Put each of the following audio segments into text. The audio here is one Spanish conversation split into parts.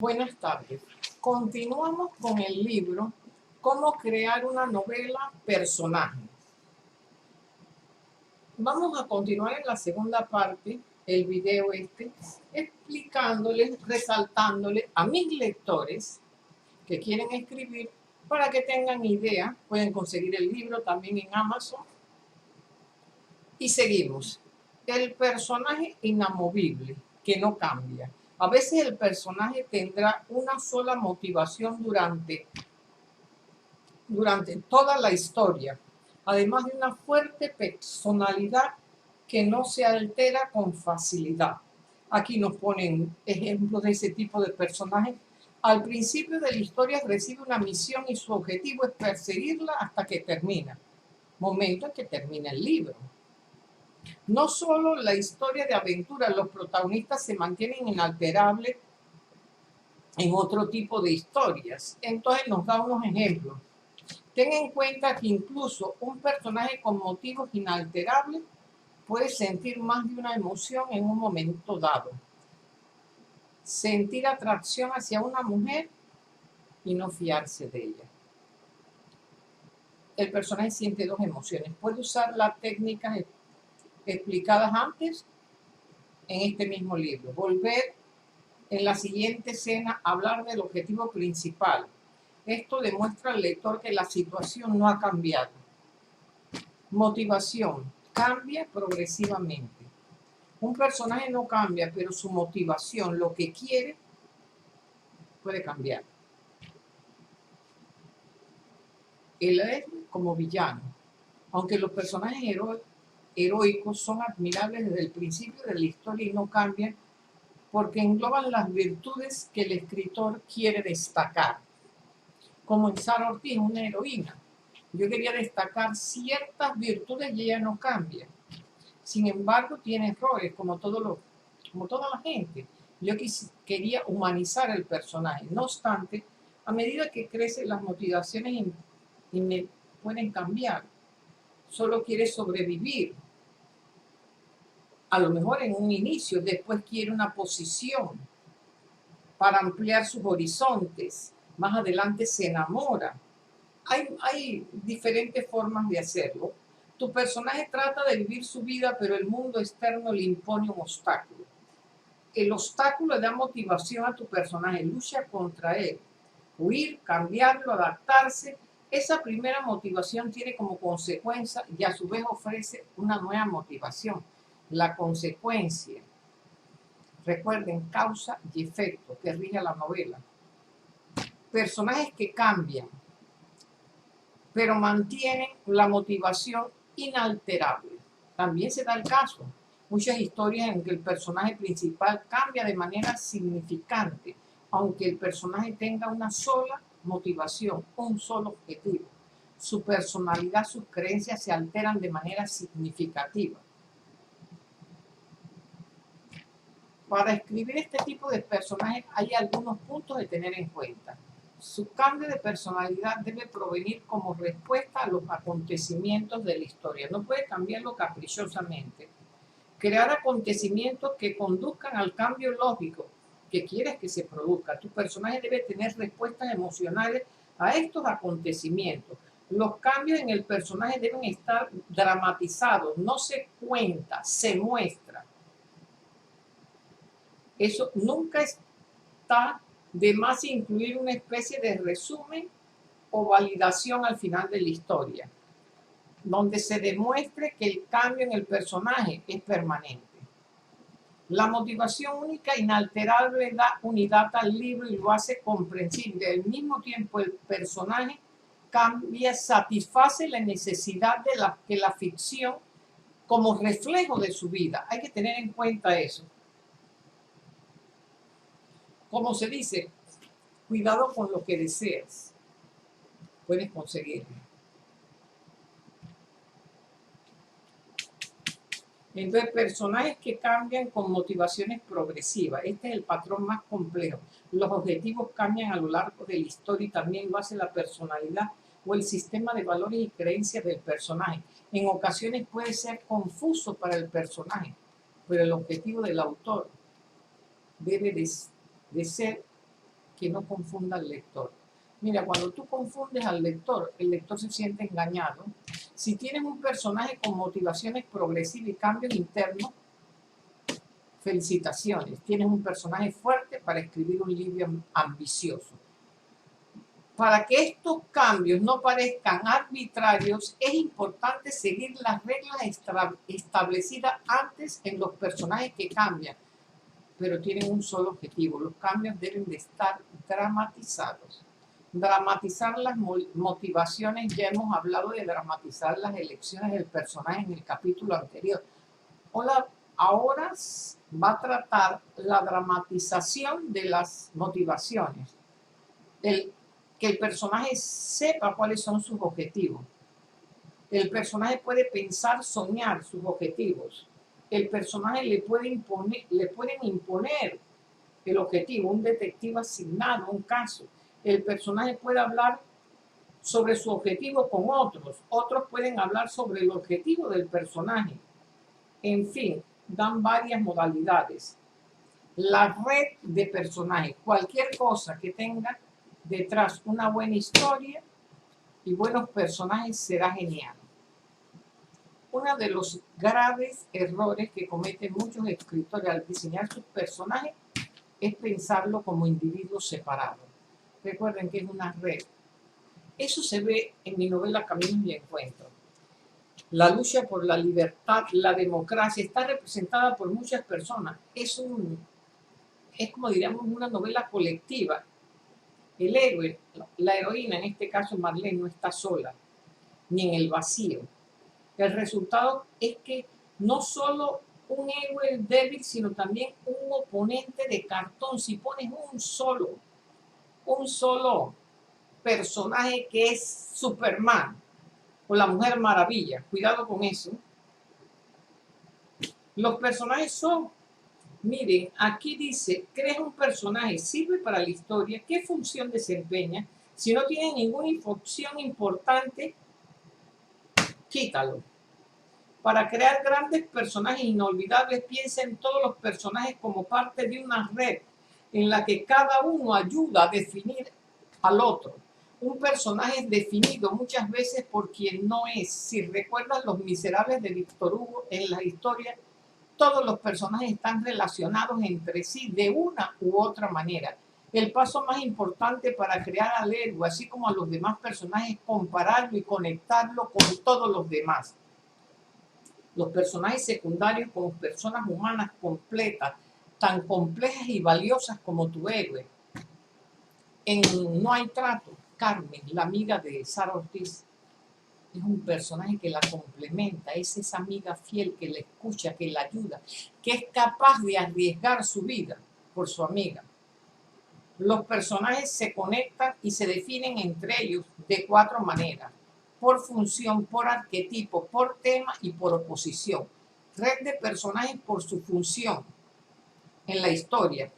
Buenas tardes. Continuamos con el libro Cómo crear una novela personaje. Vamos a continuar en la segunda parte, el video explicándoles, resaltándoles a mis lectores que quieren escribir para que tengan idea. Pueden conseguir el libro también en Amazon. Y seguimos. El personaje inamovible, que no cambia. A veces el personaje tendrá una sola motivación durante toda la historia, además de una fuerte personalidad que no se altera con facilidad. Aquí nos ponen ejemplos de ese tipo de personajes. Al principio de la historia recibe una misión y su objetivo es perseguirla hasta que termina, momento en que termina el libro. No solo la historia de aventura, los protagonistas se mantienen inalterables en otro tipo de historias. Entonces nos da unos ejemplos. Ten en cuenta que incluso un personaje con motivos inalterables puede sentir más de una emoción en un momento dado. Sentir atracción hacia una mujer y no fiarse de ella. El personaje siente dos emociones. Puede usar las técnicas explicadas antes en este mismo libro. Volver en la siguiente escena a hablar del objetivo principal. Esto demuestra al lector que la situación no ha cambiado. Motivación. Cambia progresivamente. Un personaje no cambia, pero su motivación, lo que quiere, puede cambiar. El héroe como villano. Aunque los personajes heroicos son admirables desde el principio de la historia y no cambian porque engloban las virtudes que el escritor quiere destacar. Como en Sara Ortiz, una heroína. Yo quería destacar ciertas virtudes y ella no cambia. Sin embargo, tiene errores, como toda la gente. Yo quería humanizar el personaje. No obstante, a medida que crecen las motivaciones pueden cambiar. Solo quiere sobrevivir. A lo mejor en un inicio, después quiere una posición para ampliar sus horizontes. Más adelante se enamora. Hay diferentes formas de hacerlo. Tu personaje trata de vivir su vida, pero el mundo externo le impone un obstáculo. El obstáculo le da motivación a tu personaje, lucha contra él. Huir, cambiarlo, adaptarse. Esa primera motivación tiene como consecuencia y a su vez ofrece una nueva motivación. La consecuencia. Recuerden, causa y efecto que rige la novela. Personajes que cambian, pero mantienen la motivación inalterable. También se da el caso. Muchas historias en que el personaje principal cambia de manera significante, aunque el personaje tenga una sola motivación, un solo objetivo. Su personalidad, sus creencias se alteran de manera significativa. Para escribir este tipo de personajes hay algunos puntos de tener en cuenta. Su cambio de personalidad debe provenir como respuesta a los acontecimientos de la historia. No puede cambiarlo caprichosamente. Crear acontecimientos que conduzcan al cambio lógico que quieres que se produzca. Tu personaje debe tener respuestas emocionales a estos acontecimientos. Los cambios en el personaje deben estar dramatizados, no se cuenta, se muestra. Eso nunca está de más incluir una especie de resumen o validación al final de la historia, donde se demuestre que el cambio en el personaje es permanente. La motivación única e inalterable da unidad al libro y lo hace comprensible. Al mismo tiempo, el personaje cambia, satisface la necesidad de que la ficción como reflejo de su vida. Hay que tener en cuenta eso. Como se dice, cuidado con lo que deseas. Puedes conseguirlo. Entonces, personajes que cambian con motivaciones progresivas. Este es el patrón más complejo. Los objetivos cambian a lo largo de la historia y también lo hace la personalidad o el sistema de valores y creencias del personaje. En ocasiones puede ser confuso para el personaje, pero el objetivo del autor debe de ser que no confunda al lector. Mira, cuando tú confundes al lector, el lector se siente engañado. Si tienes un personaje con motivaciones progresivas y cambios internos, felicitaciones, tienes un personaje fuerte para escribir un libro ambicioso. Para que estos cambios no parezcan arbitrarios, es importante seguir las reglas establecidas antes en los personajes que cambian, pero tienen un solo objetivo. Los cambios deben de estar dramatizados. Dramatizar las motivaciones, ya hemos hablado de dramatizar las elecciones del personaje en el capítulo anterior. Ahora va a tratar la dramatización de las motivaciones. Que el personaje sepa cuáles son sus objetivos. El personaje puede pensar, soñar sus objetivos. El personaje le pueden imponer el objetivo, un detective asignado, un caso. El personaje puede hablar sobre su objetivo con otros. Otros pueden hablar sobre el objetivo del personaje. En fin, dan varias modalidades. La red de personajes, cualquier cosa que tenga detrás una buena historia y buenos personajes será genial. Uno de los graves errores que cometen muchos escritores al diseñar sus personajes es pensarlo como individuos separados. Recuerden que es una red. Eso se ve en mi novela Caminos y Encuentros. La lucha por la libertad, la democracia, está representada por muchas personas. Es como diríamos una novela colectiva. El héroe, la heroína, en este caso Marlene, no está sola, ni en el vacío. El resultado es que no solo un héroe es débil, sino también un oponente de cartón. Si pones un solo personaje que es Superman o la Mujer Maravilla, cuidado con eso. Los personajes son, miren, aquí dice, creas un personaje, sirve para la historia, ¿qué función desempeña? Si no tiene ninguna función importante, quítalo. Para crear grandes personajes inolvidables, piensa en todos los personajes como parte de una red en la que cada uno ayuda a definir al otro. Un personaje es definido muchas veces por quien no es. Si recuerdas Los Miserables de Víctor Hugo, en la historia, todos los personajes están relacionados entre sí de una u otra manera. El paso más importante para crear al héroe, así como a los demás personajes, es compararlo y conectarlo con todos los demás. Los personajes secundarios como personas humanas completas, tan complejas y valiosas como tu héroe. En No hay trato, Carmen, la amiga de Sara Ortiz, es un personaje que la complementa, es esa amiga fiel que la escucha, que la ayuda, que es capaz de arriesgar su vida por su amiga. Los personajes se conectan y se definen entre ellos de 4 maneras: por función, por arquetipo, por tema y por oposición. Red de personajes por su función en la historia.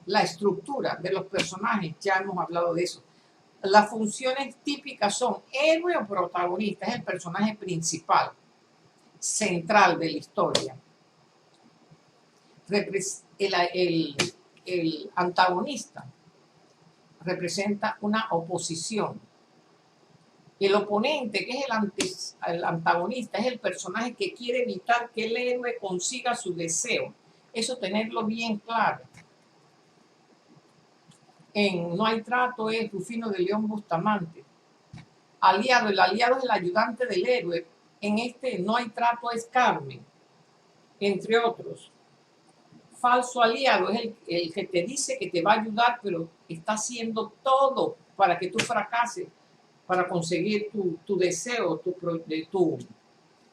La estructura de los personajes, ya hemos hablado de eso. Las funciones típicas son héroe o protagonista, es el personaje principal, central de la historia. El antagonista representa una oposición. El oponente, que es el antagonista, es el personaje que quiere evitar que el héroe consiga su deseo. Eso tenerlo bien claro. En No hay trato es Rufino de León Bustamante. Aliado, el aliado es el ayudante del héroe. En No hay trato es Carmen, entre otros. Falso aliado es el que te dice que te va a ayudar, pero está haciendo todo para que tú fracases, para conseguir tu deseo,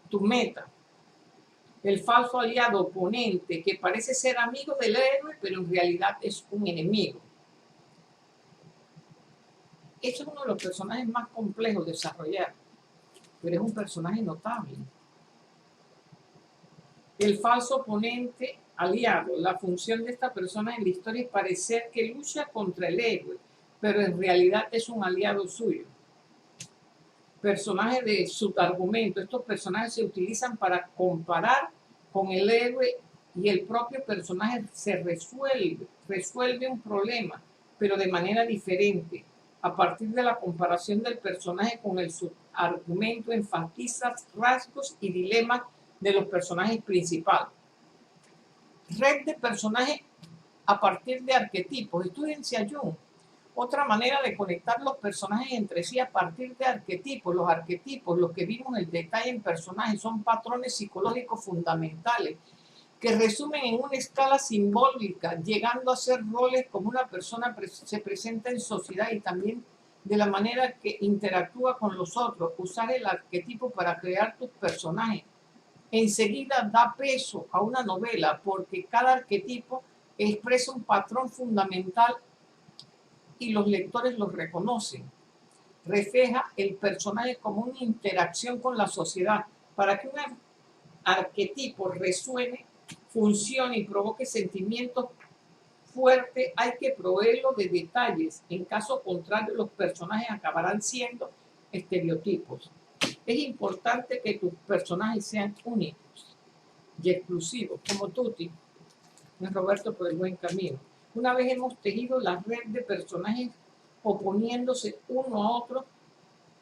tu meta. El falso aliado oponente, que parece ser amigo del héroe, pero en realidad es un enemigo. Este es uno de los personajes más complejos de desarrollar, pero es un personaje notable. El falso oponente aliado, la función de esta persona en la historia es parecer que lucha contra el héroe, pero en realidad es un aliado suyo. Personaje de subargumento. Estos personajes se utilizan para comparar con el héroe y el propio personaje se resuelve un problema pero de manera diferente. A partir de la comparación del personaje con el subargumento, enfatiza rasgos y dilemas de los personajes principales. Red de personajes a partir de arquetipos. Estudiense a Jung. Otra manera de conectar los personajes entre sí a partir de arquetipos. Los arquetipos, los que vimos el detalle en personajes, son patrones psicológicos fundamentales que resumen en una escala simbólica, llegando a ser roles como una persona se presenta en sociedad y también de la manera que interactúa con los otros. Usar el arquetipo para crear tus personajes enseguida da peso a una novela porque cada arquetipo expresa un patrón fundamental y los lectores los reconocen. Refleja el personaje como una interacción con la sociedad. Para que un arquetipo resuene, funcione y provoque sentimientos fuertes, hay que proveerlo de detalles. En caso contrario, los personajes acabarán siendo estereotipos. Es importante que tus personajes sean únicos y exclusivos, como Tutti, Roberto por el buen camino. Una vez hemos tejido la red de personajes oponiéndose uno a otro,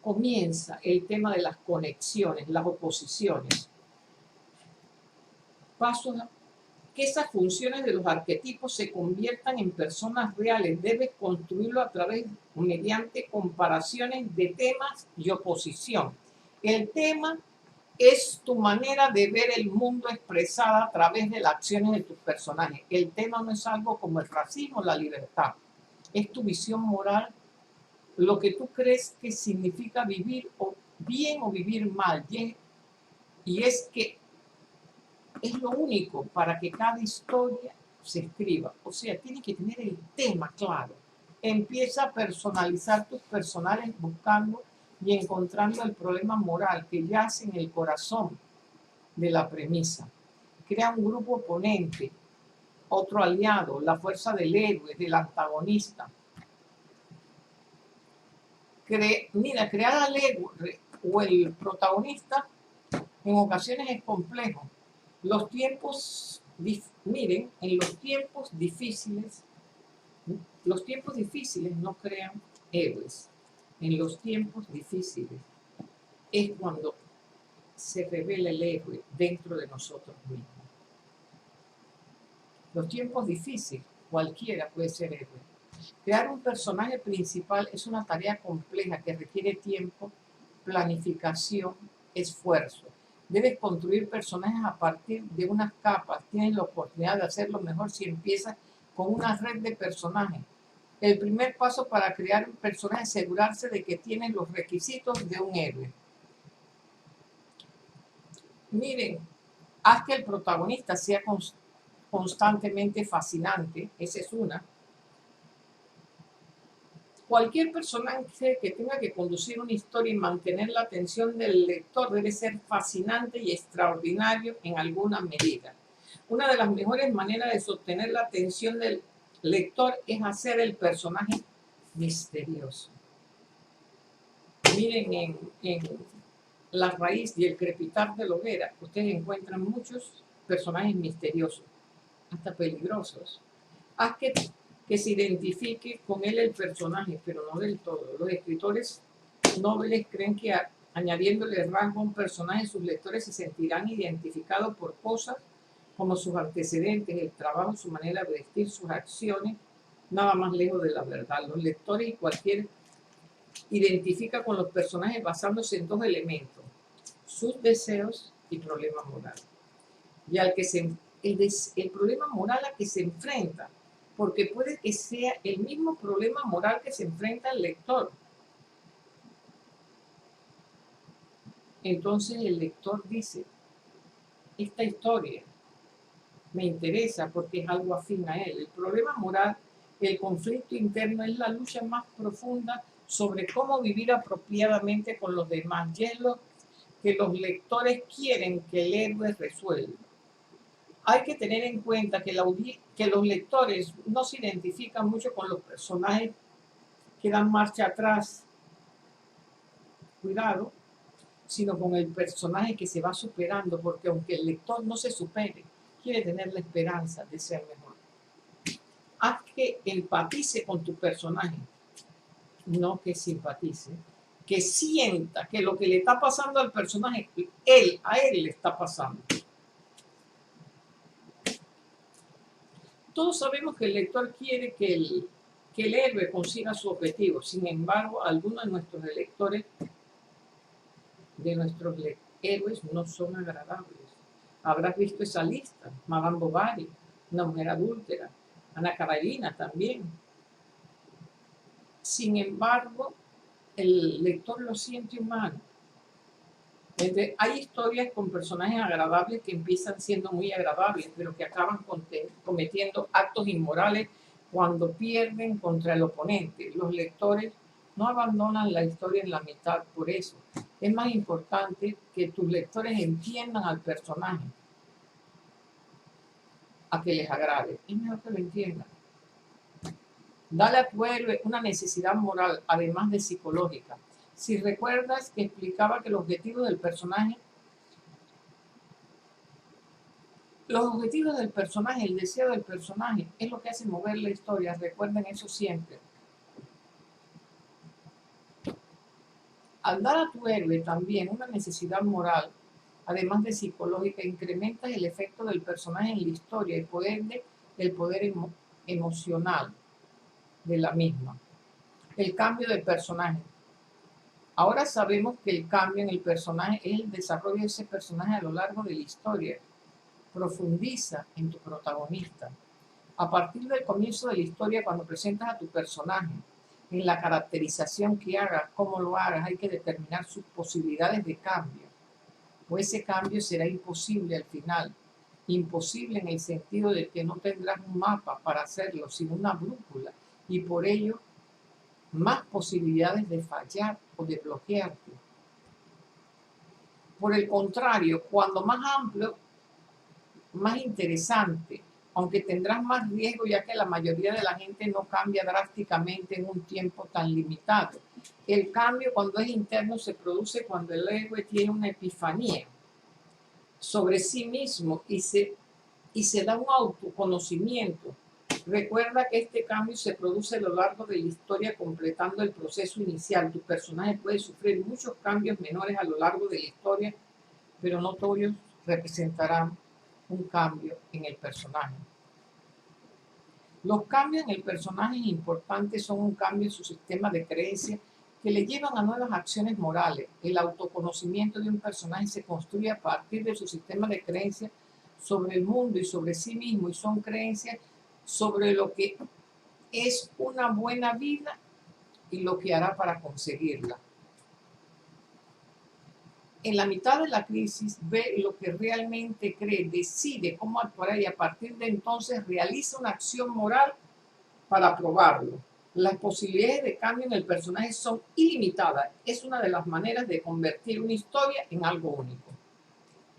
comienza el tema de las conexiones, las oposiciones. Paso a que esas funciones de los arquetipos se conviertan en personas reales. Debes construirlo a través, mediante comparaciones de temas y oposición. El tema es tu manera de ver el mundo expresada a través de las acciones de tus personajes. El tema no es algo como el racismo, la libertad. Es tu visión moral, lo que tú crees que significa vivir o bien o vivir mal. Y es que es lo único para que cada historia se escriba. O sea, tienes que tener el tema claro. Empieza a personalizar tus personajes buscando y encontrando el problema moral que yace en el corazón de la premisa. Crea un grupo oponente, otro aliado, la fuerza del héroe, del antagonista. Crear al héroe o el protagonista en ocasiones es complejo. En los tiempos difíciles no crean héroes. En los tiempos difíciles es cuando se revela el héroe dentro de nosotros mismos. Los tiempos difíciles, cualquiera puede ser héroe. Crear un personaje principal es una tarea compleja que requiere tiempo, planificación, esfuerzo. Debes construir personajes a partir de unas capas. Tienes la oportunidad de hacerlo mejor si empiezas con una red de personajes. El primer paso para crear un personaje es asegurarse de que tienes los requisitos de un héroe. Miren, haz que el protagonista sea constantemente fascinante. Esa es una. Cualquier personaje que tenga que conducir una historia y mantener la atención del lector debe ser fascinante y extraordinario en alguna medida. Una de las mejores maneras de sostener la atención del lector es hacer el personaje misterioso. Miren, en La raíz y el crepitar de la hoguera, ustedes encuentran muchos personajes misteriosos, hasta peligrosos. Haz que se identifique con él el personaje, pero no del todo. Los escritores nobles creen que añadiéndole rasgo a un personaje, sus lectores se sentirán identificados por cosas como sus antecedentes, el trabajo, su manera de vestir, sus acciones, nada más lejos de la verdad. Los lectores y cualquier identifica con los personajes basándose en dos elementos: sus deseos y problemas morales. Y al que el problema moral a que se enfrenta, porque puede que sea el mismo problema moral que se enfrenta el lector. Entonces el lector dice, esta historia me interesa porque es algo afín a él. El problema moral, el conflicto interno, es la lucha más profunda sobre cómo vivir apropiadamente con los demás. Y es lo que los lectores quieren que el héroe resuelva. Hay que tener en cuenta que los lectores no se identifican mucho con los personajes que dan marcha atrás, cuidado, sino con el personaje que se va superando, porque aunque el lector no se supere, quiere tener la esperanza de ser mejor. haz que empatice con tu personaje, no que simpatice, que sienta que lo que le está pasando al personaje, a él le está pasando. Todos sabemos que el lector quiere que el héroe consiga su objetivo. Sin embargo, algunos de nuestros lectores, de nuestros héroes, no son agradables. Habrás visto esa lista: Madame Bovary, una mujer adúltera, Ana Karenina también. Sin embargo, el lector lo siente humano. Hay historias con personajes agradables que empiezan siendo muy agradables, pero que acaban cometiendo actos inmorales cuando pierden contra el oponente. Los lectores no abandonan la historia en la mitad por eso. Es más importante que tus lectores entiendan al personaje, a que les agrade. Es mejor que lo entiendan. Dale a tu héroe una necesidad moral, además de psicológica. Si recuerdas que explicaba que los objetivos del personaje, el deseo del personaje, es lo que hace mover la historia. Recuerden eso siempre. Al dar a tu héroe también una necesidad moral, además de psicológica, incrementas el efecto del personaje en la historia y el poder emocional de la misma. El cambio de personaje. Ahora sabemos que el cambio en el personaje es el desarrollo de ese personaje a lo largo de la historia. Profundiza en tu protagonista. A partir del comienzo de la historia, cuando presentas a tu personaje, en la caracterización que hagas, cómo lo hagas, hay que determinar sus posibilidades de cambio. O ese cambio será imposible al final. Imposible en el sentido de que no tendrás un mapa para hacerlo, sino una brújula. Y por ello, más posibilidades de fallar o de bloquearte. Por el contrario, cuando más amplio, más interesante, aunque tendrás más riesgo, ya que la mayoría de la gente no cambia drásticamente en un tiempo tan limitado. El cambio, cuando es interno, se produce cuando el héroe tiene una epifanía sobre sí mismo y se da un autoconocimiento. Recuerda que este cambio se produce a lo largo de la historia, completando el proceso inicial. Tu personaje puede sufrir muchos cambios menores a lo largo de la historia, pero no todos representarán un cambio en el personaje. Los cambios en el personaje importantes son un cambio en su sistema de creencias que le llevan a nuevas acciones morales. El autoconocimiento de un personaje se construye a partir de su sistema de creencias sobre el mundo y sobre sí mismo, y son creencias sobre lo que es una buena vida y lo que hará para conseguirla. En la mitad de la crisis ve lo que realmente cree, decide cómo actuará y a partir de entonces realiza una acción moral para probarlo. Las posibilidades de cambio en el personaje son ilimitadas. Es una de las maneras de convertir una historia en algo único.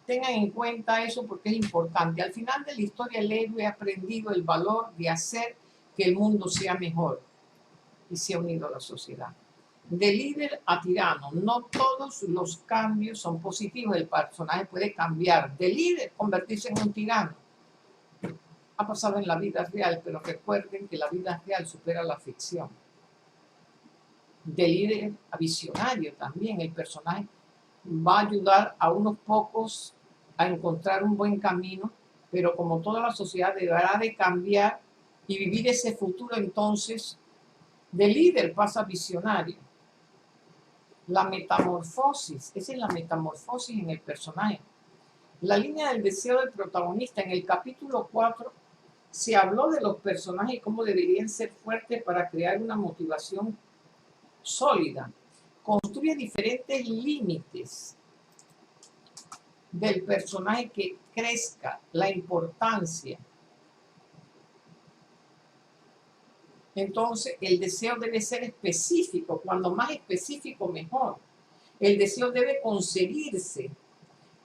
Tengan en cuenta eso porque es importante. Al final de la historia, el héroe ha aprendido el valor de hacer que el mundo sea mejor y se ha unido a la sociedad. De líder a tirano, no todos los cambios son positivos. El personaje puede cambiar de líder, convertirse en un tirano. Ha pasado en la vida real, pero recuerden que la vida real supera la ficción. De líder a visionario también, el personaje va a ayudar a unos pocos a encontrar un buen camino, pero como toda la sociedad deberá de cambiar y vivir ese futuro, entonces de líder pasa a visionario. La metamorfosis, esa es la metamorfosis en el personaje. La línea del deseo del protagonista. En el capítulo 4 se habló de los personajes y cómo deberían ser fuertes para crear una motivación sólida. Construye diferentes límites del personaje que crezca la importancia. Entonces, el deseo debe ser específico. Cuando más específico, mejor. El deseo debe conseguirse.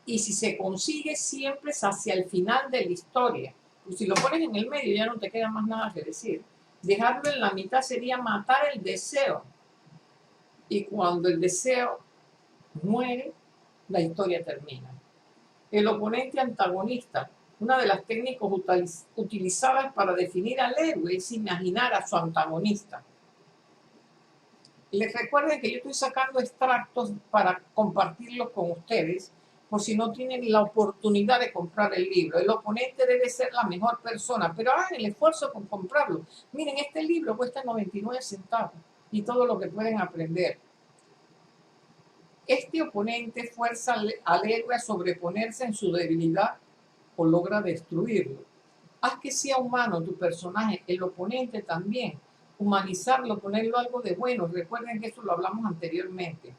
Y si se consigue, siempre es hacia el final de la historia. Y si lo pones en el medio, ya no te queda más nada que decir. Dejarlo en la mitad sería matar el deseo. Y cuando el deseo muere, la historia termina. El oponente antagonista. Una de las técnicas utilizadas para definir al héroe es imaginar a su antagonista. Les recuerden que yo estoy sacando extractos para compartirlos con ustedes, por si no tienen la oportunidad de comprar el libro. El oponente debe ser la mejor persona, pero hagan el esfuerzo por comprarlo. Miren, este libro cuesta 99 centavos y todo lo que pueden aprender. Este oponente fuerza al héroe a sobreponerse en su debilidad o logra destruirlo. Haz que sea humano tu personaje, el oponente también. Humanizarlo, ponerlo algo de bueno. Recuerden que eso lo hablamos anteriormente.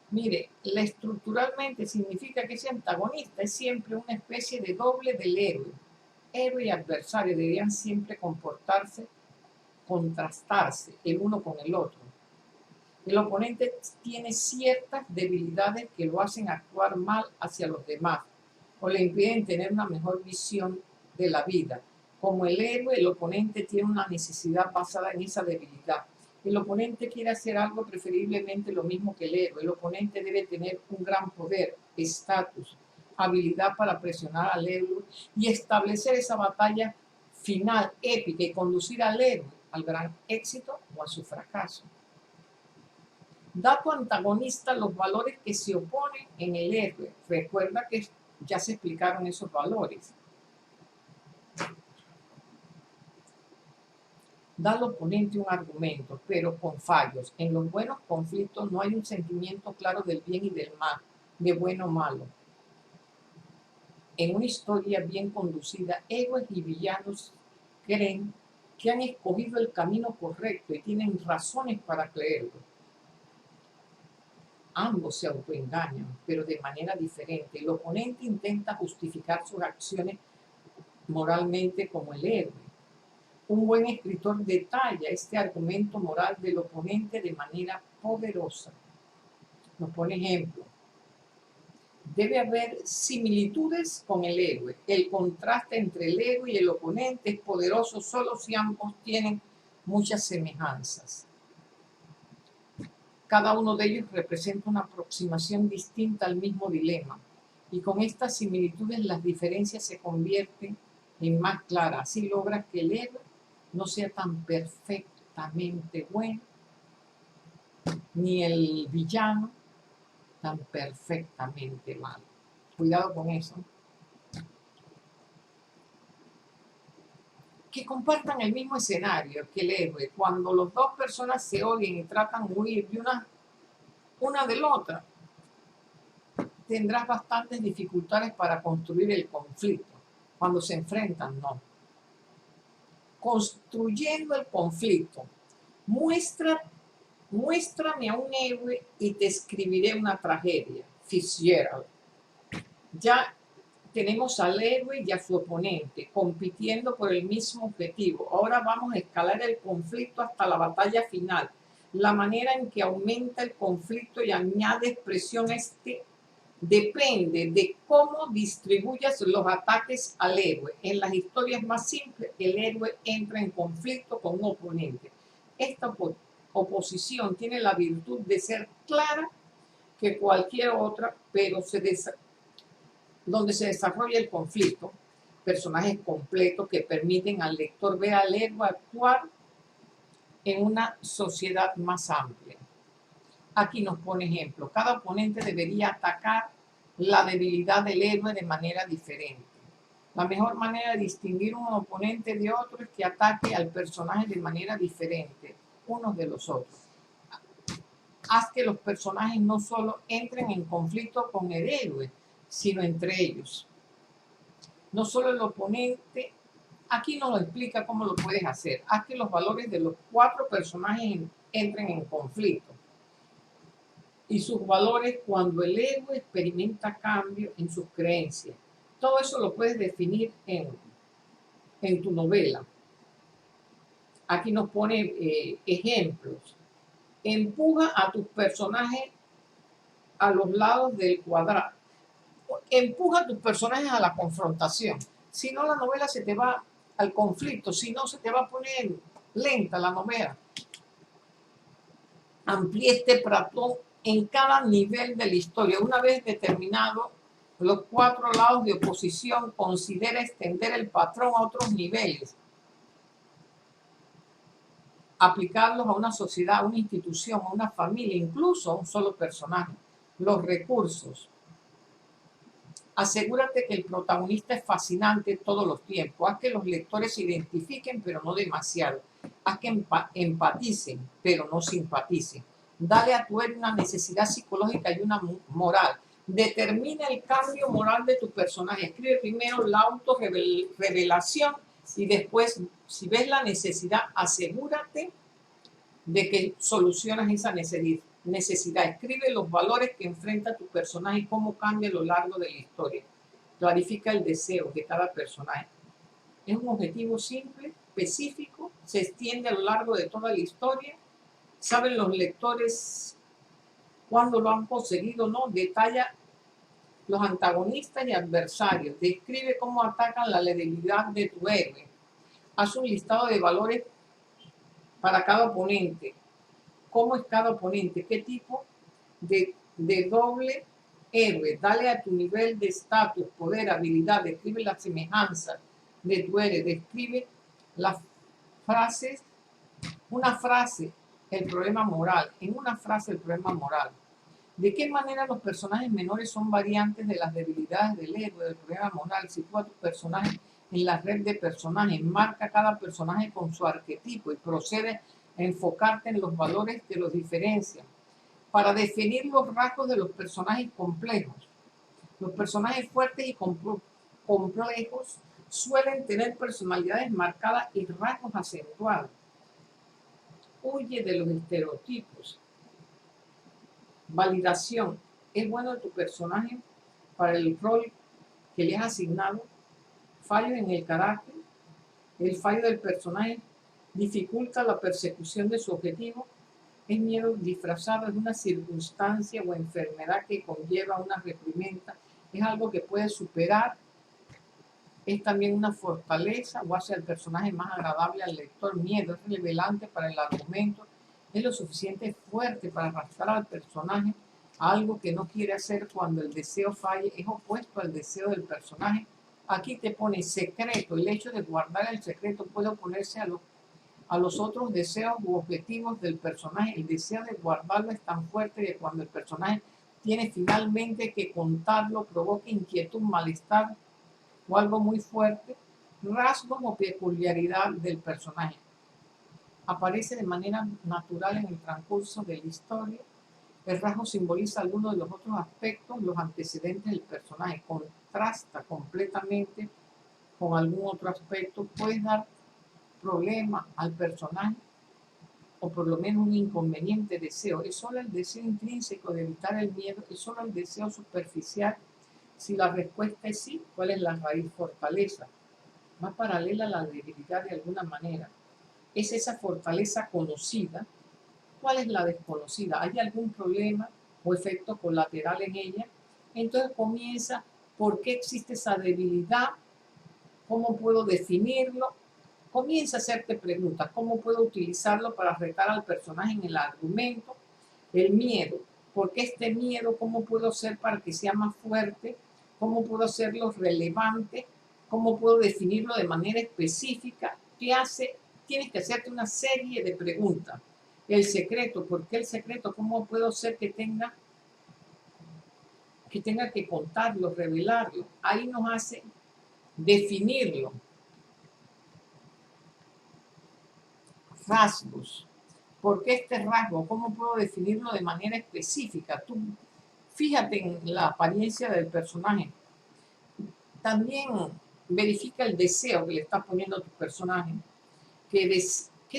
Mire, la estructuralmente significa que ese antagonista es siempre una especie de doble del héroe. Héroe y adversario deberían siempre comportarse, contrastarse el uno con el otro. El oponente tiene ciertas debilidades que lo hacen actuar mal hacia los demás o le impiden tener una mejor visión de la vida. Como el héroe, el oponente tiene una necesidad basada en esa debilidad. El oponente quiere hacer algo preferiblemente lo mismo que el héroe. El oponente debe tener un gran poder, estatus, habilidad para presionar al héroe y establecer esa batalla final, épica, y conducir al héroe al gran éxito o a su fracaso. Da a tu antagonista los valores que se oponen en el héroe. Recuerda que ya se explicaron esos valores. Da al oponente un argumento, pero con fallos. En los buenos conflictos no hay un sentimiento claro del bien y del mal, de bueno o malo. En una historia bien conducida, héroes y villanos creen que han escogido el camino correcto y tienen razones para creerlo. Ambos se autoengañan, pero de manera diferente. El oponente intenta justificar sus acciones moralmente como el héroe. Un buen escritor detalla este argumento moral del oponente de manera poderosa. Nos pone ejemplo. Debe haber similitudes con el héroe. El contraste entre el héroe y el oponente es poderoso solo si ambos tienen muchas semejanzas. Cada uno de ellos representa una aproximación distinta al mismo dilema. Y con estas similitudes las diferencias se convierten en más claras. Así logras que el héroe no sea tan perfectamente bueno, ni el villano tan perfectamente malo. Cuidado con eso. Que compartan el mismo escenario que el héroe. Cuando las dos personas se odien y tratan de huir de una de la otra, tendrás bastantes dificultades para construir el conflicto. Cuando se enfrentan, no. Construyendo el conflicto. Muéstrame a un héroe y te escribiré una tragedia. Fitzgerald. Ya tenemos al héroe y a su oponente compitiendo por el mismo objetivo. Ahora vamos a escalar el conflicto hasta la batalla final. La manera en que aumenta el conflicto y añade expresión a este depende de cómo distribuyas los ataques al héroe. En las historias más simples, el héroe entra en conflicto con un oponente. Esta oposición tiene la virtud de ser clara que cualquier otra, pero donde se desarrolla el conflicto, personajes completos que permiten al lector ver al héroe actuar en una sociedad más amplia. Aquí nos pone ejemplo. Cada oponente debería atacar la debilidad del héroe de manera diferente. La mejor manera de distinguir un oponente de otro es que ataque al personaje de manera diferente, unos de los otros. Haz que los personajes no solo entren en conflicto con el héroe, sino entre ellos. No solo el oponente, aquí nos lo explica cómo lo puedes hacer. Haz que los valores de los 4 personajes entren en conflicto. Y sus valores cuando el héroe experimenta cambio en sus creencias. Todo eso lo puedes definir en tu novela. Aquí nos pone ejemplos. Empuja a tus personajes a los lados del cuadrado. Empuja a tus prersonajes a la confrontación. Si no, la novela se te va al conflicto. Si no, se te va a poner lenta la novela. Amplíe este platón en cada nivel de la historia. Una vez determinado Los 4 lados de oposición, considera extender el patrón a otros niveles, aplicarlos a una sociedad, a una institución, a una familia, incluso a un solo personaje. Los recursos. Asegúrate que el protagonista es fascinante todos los tiempos. Haz que los lectores se identifiquen, pero no demasiado. Haz que empaticen, pero no simpaticen. Dale a tu héroe una necesidad psicológica y una moral. Determina el cambio moral de tu personaje. Escribe primero la autorrevelación y después, si ves la necesidad, asegúrate de que solucionas esa necesidad. Escribe los valores que enfrenta tu personaje y cómo cambia a lo largo de la historia. Clarifica el deseo de cada personaje. Es un objetivo simple, específico, se extiende a lo largo de toda la historia. Saben los lectores cuándo lo han conseguido, ¿no? Detalla los antagonistas y adversarios. Describe cómo atacan la debilidad de tu héroe. Haz un listado de valores para cada oponente. ¿Cómo es cada oponente? ¿Qué tipo de doble héroe? Dale a tu nivel de estatus, poder, habilidad. Describe la semejanza de tu héroe. Describe las frases. Una frase, el problema moral. En una frase, el problema moral. ¿De qué manera los personajes menores son variantes de las debilidades del héroe, del problema moral? Sitúa a tu personaje en la red de personajes. Marca cada personaje con su arquetipo y procede a enfocarte en los valores que los diferencian. Para definir los rasgos de los personajes complejos. Los personajes fuertes y complejos suelen tener personalidades marcadas y rasgos acentuados. Huye de los estereotipos. Validación. ¿Es bueno tu personaje para el rol que le has asignado? Fallos en el carácter. El fallo del personaje dificulta la persecución de su objetivo. Es miedo disfrazado de una circunstancia o enfermedad que conlleva una reprimenda. Es algo que puedes superar. Es también una fortaleza o hace al personaje más agradable al lector. Miedo. Es relevante para el argumento. Es lo suficiente fuerte para arrastrar al personaje a algo que no quiere hacer cuando el deseo falle. Es opuesto al deseo del personaje. Aquí te pone secreto. El hecho de guardar el secreto puede oponerse a los otros deseos u objetivos del personaje. El deseo de guardarlo es tan fuerte que cuando el personaje tiene finalmente que contarlo, provoca inquietud, malestar o algo muy fuerte. Rasgos o peculiaridad del personaje. Aparece de manera natural en el transcurso de la historia. El rasgo simboliza algunos de los otros aspectos, los antecedentes del personaje. Contrasta completamente con algún otro aspecto. Puedes dar problema al personaje o por lo menos un inconveniente deseo. Es solo el deseo intrínseco de evitar el miedo, es solo el deseo superficial. Si la respuesta es sí, ¿cuál es la raíz? Fortaleza, más paralela a la debilidad de alguna manera. Es esa fortaleza conocida. ¿Cuál es la desconocida? ¿Hay algún problema o efecto colateral en ella? Entonces comienza, ¿por qué existe esa debilidad? ¿Cómo puedo definirlo? Comienza a hacerte preguntas. ¿Cómo puedo utilizarlo para retar al personaje en el argumento? El miedo. ¿Por qué este miedo? ¿Cómo puedo hacer para que sea más fuerte? ¿Cómo puedo hacerlo relevante? ¿Cómo puedo definirlo de manera específica? ¿Qué hace? Tienes que hacerte una serie de preguntas. El secreto. ¿Por qué el secreto? ¿Cómo puedo hacer que tenga que contarlo, revelarlo? Ahí nos hace definirlo. Rasgos. ¿Por qué este rasgo? ¿Cómo puedo definirlo de manera específica? Tú fíjate en la apariencia del personaje. También verifica el deseo que le estás poniendo a tu personaje. ¿Qué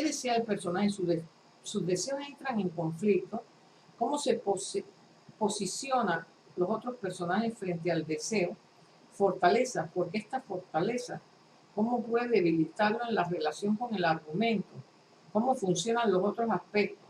desea el personaje? Sus deseos entran en conflicto. ¿Cómo se posicionan los otros personajes frente al deseo? Fortaleza. ¿Por qué esta fortaleza? ¿Cómo puede debilitarlo en la relación con el argumento? ¿Cómo funcionan los otros aspectos?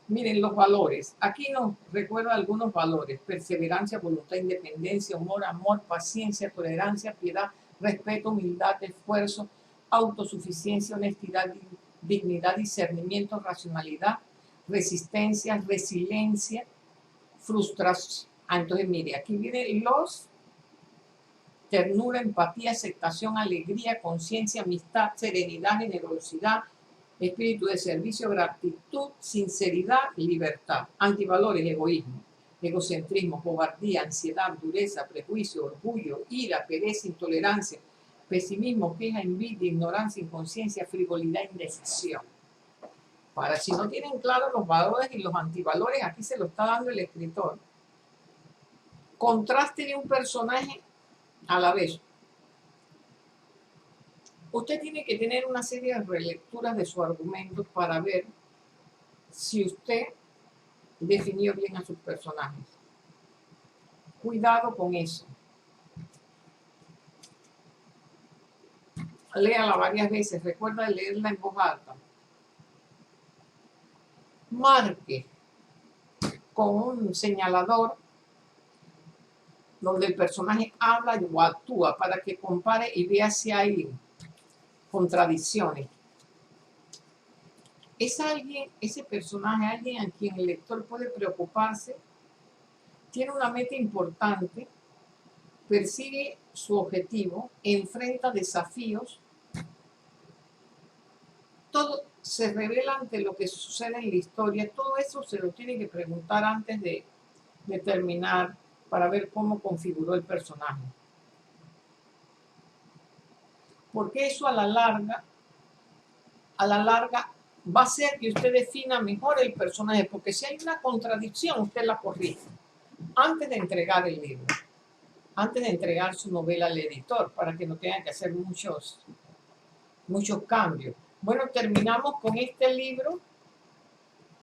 Miren los valores. Aquí nos recuerda algunos valores. Perseverancia, voluntad, independencia, humor, amor, paciencia, tolerancia, piedad, respeto, humildad, esfuerzo, autosuficiencia, honestidad, dignidad, discernimiento, racionalidad, resistencia, resiliencia, Entonces, mire, aquí vienen los: ternura, empatía, aceptación, alegría, conciencia, amistad, serenidad, generosidad, espíritu de servicio, gratitud, sinceridad, libertad. Antivalores: egoísmo, egocentrismo, cobardía, ansiedad, dureza, prejuicio, orgullo, ira, pereza, intolerancia, pesimismo, queja, envidia, ignorancia, inconsciencia, frivolidad, indecisión. Para si no tienen claro los valores y los antivalores, aquí se lo está dando el escritor. Contraste de un personaje a la vez. Usted tiene que tener una serie de relecturas de su argumento para ver si usted definió bien a sus personajes. Cuidado con eso. Léala varias veces. Recuerda leerla en voz alta. Marque con un señalador donde el personaje habla o actúa para que compare y vea si hay contradicciones. Es alguien, ese personaje, alguien a quien el lector puede preocuparse, tiene una meta importante, persigue su objetivo, enfrenta desafíos. Todo se revela ante lo que sucede en la historia. Todo eso se lo tiene que preguntar antes de terminar, para ver cómo configuró el personaje. Porque eso a la larga va a hacer que usted defina mejor el personaje, porque si hay una contradicción, usted la corrige antes de entregar el libro, antes de entregar su novela al editor, para que no tenga que hacer muchos cambios. Bueno, terminamos con este libro.